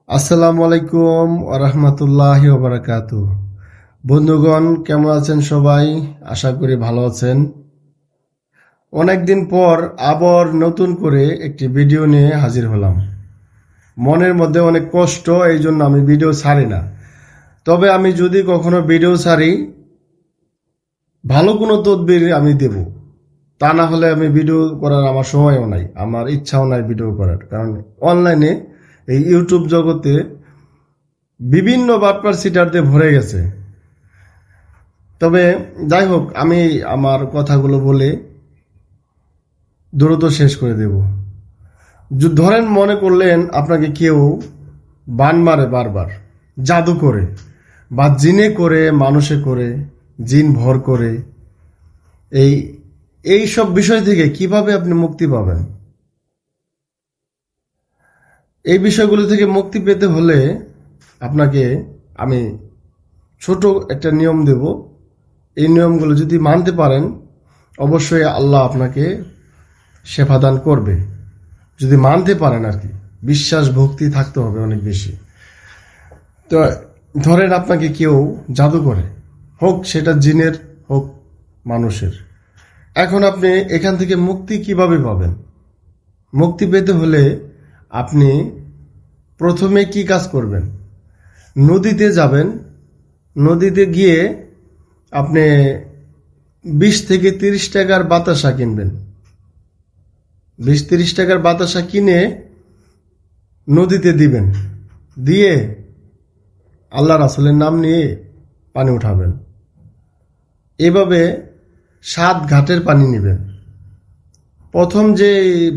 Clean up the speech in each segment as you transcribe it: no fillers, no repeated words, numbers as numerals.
আসসালামু আলাইকুম ওরহমতুল্লাহি ওবারাকাতু। বন্ধুগণ, কেমন আছেন সবাই? আশা করি ভালো আছেন। অনেকদিন পর আবার নতুন করে একটি ভিডিও নিয়ে হাজির হলাম। মনের মধ্যে অনেক কষ্ট, এই জন্য আমি ভিডিও ছাড়ি না। তবে আমি যদি কখনো ভিডিও ছাড়ি, ভালো কোনো তদবির আমি দেব। তা না হলে আমি ভিডিও করার আমার সময়ও নাই, আমার ইচ্ছাও নাই ভিডিও করার। কারণ অনলাইনে এই ইউটিউব জগতে বিভিন্ন বাটপার সিটারতে ভরে গেছে। তবে যাই হোক, আমি আমার কথাগুলো বলে দ্রুত শেষ করে দেব। ধরেন, মনে করলেন আপনাকে কেউ বান মারে বারবার, জাদু করে বা জিনে করে, মানুষে করে, জিন ভর করে, এই এই সব বিষয় থেকে কিভাবে আপনি মুক্তি পাবেন? এই বিষয়গুলো থেকে মুক্তি পেতে হলে আপনাকে আমি ছোট একটা নিয়ম দেব। এই নিয়মগুলো যদি মানতে পারেন, অবশ্যই আল্লাহ আপনাকে শেফাদান করবে। যদি মানতে পারেন আর কি, বিশ্বাস ভক্তি থাকতে হবে অনেক বেশি। তো ধরেন আপনাকে কেউ জাদু করে, হোক সেটা জিনের হোক মানুষের। এখন আপনি এখান থেকে মুক্তি কিভাবে পাবেন? মুক্তি পেতে হলে আপনি প্রথমে কি কাজ করবেন? নদীতে যাবেন। নদীতে গিয়ে আপনি 20 থেকে 30 টাকার বাতাসা কিনবেন। 20-30 টাকার বাতাসা কিনে নদীতে দিবেন। দিয়ে আল্লাহ রাসূলের নাম নিয়ে পানি উঠাবেন। এভাবে 7 ঘাটের পানি নেবেন। প্রথম যে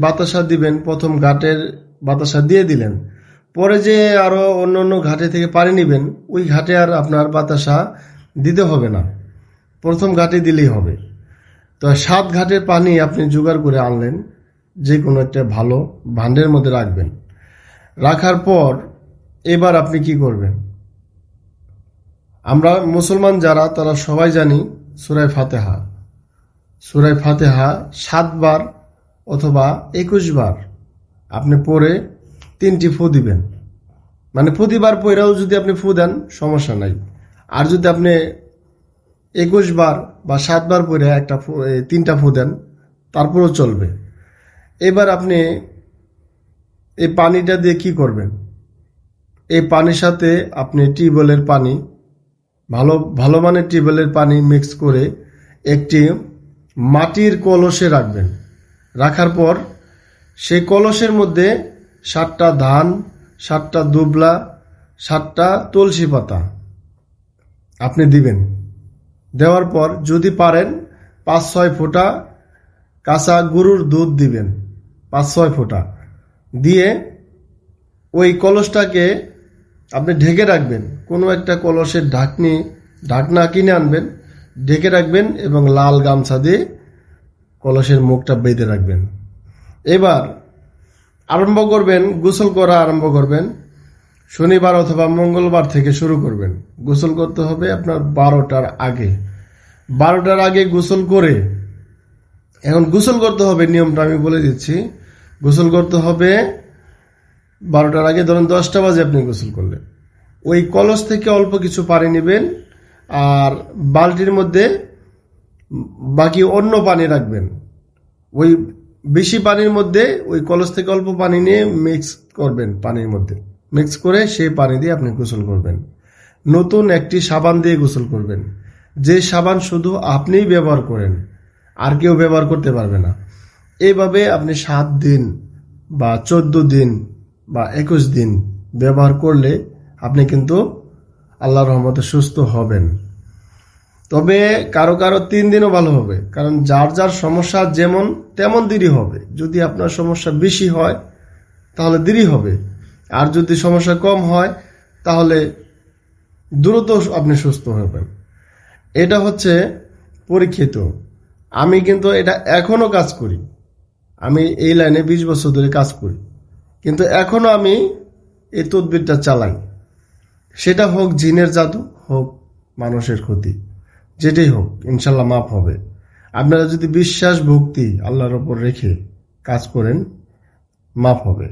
বাতাসা দিবেন, প্রথম ঘাটের বাতাসা দিয়ে দিলেন, পরে যে আরো অন্য অন্য ঘাটে থেকে পানি নেবেন, ওই ঘাটে আর আপনার বাতাসা দিতে হবে না, প্রথম ঘাটে দিলেই হবে। তো 7 ঘাটের পানি আপনি জোগাড় করে আনলেন, যে কোনো একটা ভালো ভান্ডের মধ্যে রাখবেন। রাখার পর এবার আপনি কি করবেন? আমরা মুসলমান যারা, তারা সবাই জানি সূরা ফাতিহা। সূরা ফাতিহা 7 বার অথবা 21 বার আপনি পড়ে 3টি ফু দিবেন। মানে প্রতিবার পড়েও যদি আপনি ফু দেন সমস্যা নাই। আর যদি আপনি 21 বার বা 7 বার পড়ে 3টা ফু দেন, তারপরেও চলবে। এবার আপনি এই পানিটা দিয়ে কি করবেন? এই পানির সাথে আপনি টিউবওয়েলের পানি, ভালো ভালো মানের টিউবওয়েলের পানি মিক্স করে একটি মাটির কলসে রাখবেন। রাখার পর সেই কলসের মধ্যে 7টা ধান, 7টা দুবলা, 7টা তুলসী পাতা আপনি দিবেন। দেওয়ার পর যদি পারেন 5-6 ফোঁটা কাঁচা গরুর দুধ দিবেন, 5-6 ফোঁটা দিয়ে ওই কলসটাকে আপনি ঢেকে রাখবেন। কোনো একটা কলসের ঢাকনা কিনে আনবেন, ঢেকে রাখবেন এবং লাল গামছা দিয়ে কলসের মুখটা বেঁধে রাখবেন। এবার আরম্ভ করবেন, গোসল করা আরম্ভ করবেন। শনিবার অথবা মঙ্গলবার থেকে শুরু করবেন। গোসল করতে হবে আপনার 12টার আগে। 12টার আগে গোসল করে, এখন গোসল করতে হবে, নিয়মটা আমি বলে দিচ্ছি। গোসল করতে হবে 12টার আগে। ধরেন 10টা বাজে আপনি গোসল করলেন, ওই কলস থেকে অল্প কিছু পানি নেবেন আর বালতির মধ্যে বাকি অন্য পানি রাখবেন। ওই বেশি পানির মধ্যে ওই কলস থেকে অল্প পানি নিয়ে মিক্স করবেন, পানির মধ্যে মিক্স করে সেই পানি দিয়ে আপনি গোসল করবেন। নতুন একটি সাবান দিয়ে গোসল করবেন, যে সাবান শুধু আপনিই ব্যবহার করেন, আর কেউ ব্যবহার করতে পারবে না। এইভাবে আপনি 7 দিন বা 14 দিন বা 21 দিন ব্যবহার করলে আপনি কিন্তু আল্লাহর রহমতে সুস্থ হবেন। তবে কারো কারো 3 দিনও ভালো হবে, কারণ যার যার সমস্যা যেমন তেমন দেরি হবে। যদি আপনার সমস্যা বেশি হয় তাহলে দেরি হবে, আর যদি সমস্যা কম হয় তাহলে দ্রুত আপনি সুস্থ হবেন। এটা হচ্ছে পরীক্ষিত। আমি কিন্তু এটা এখনো কাজ করি। আমি এই লাইনে 20 বছর ধরে কাজ করি, কিন্তু এখনো আমি এই তদবিরটা চালাই। সেটা হোক জিনের জাদু, হোক মানুষের ক্ষতি, যেটাই হোক ইনশাল্লাহ মাফ হবে। আপনারা যদি বিশ্বাস ভক্তি আল্লাহর ওপর রেখে কাজ করেন, মাফ হবে।